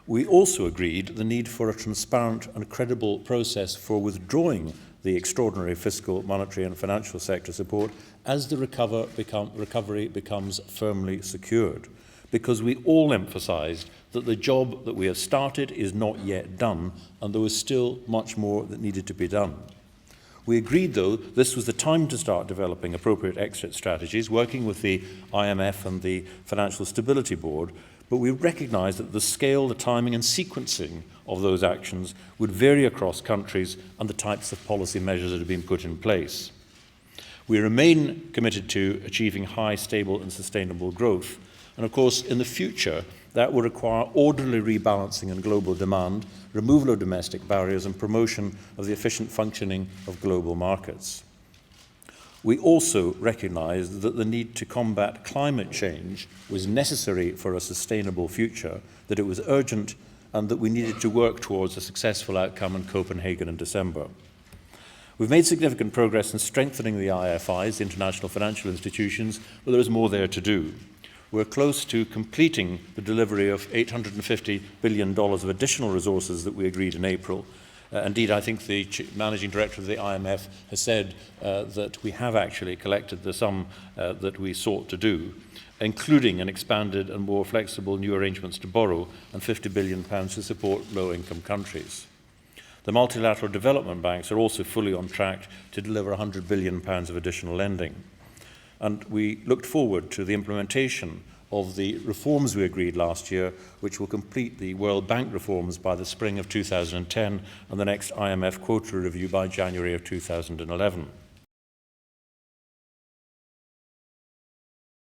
We also agreed the need for a transparent and credible process for withdrawing the extraordinary fiscal, monetary and financial sector support as the recovery becomes firmly secured, because we all emphasised that the job that we have started is not yet done and there was still much more that needed to be done. We agreed, though, this was the time to start developing appropriate exit strategies, working with the IMF and the Financial Stability Board, but we recognised that the scale, the timing and sequencing of those actions would vary across countries and the types of policy measures that have been put in place. We remain committed to achieving high, stable and sustainable growth, and of course in the future that will require orderly rebalancing in global demand, removal of domestic barriers and promotion of the efficient functioning of global markets. We also recognised that the need to combat climate change was necessary for a sustainable future, that it was urgent and that we needed to work towards a successful outcome in Copenhagen in December. We've made significant progress in strengthening the IFIs, the international financial institutions, but there is more there to do. We're close to completing the delivery of $850 billion of additional resources that we agreed in April. Indeed, I think the Managing Director of the IMF has said that we have actually collected the sum that we sought to do, including an expanded and more flexible new arrangements to borrow and £50 billion to support low-income countries. The multilateral development banks are also fully on track to deliver £100 billion of additional lending. And we looked forward to the implementation of the reforms we agreed last year, which will complete the World Bank reforms by the spring of 2010 and the next IMF quota review by January of 2011.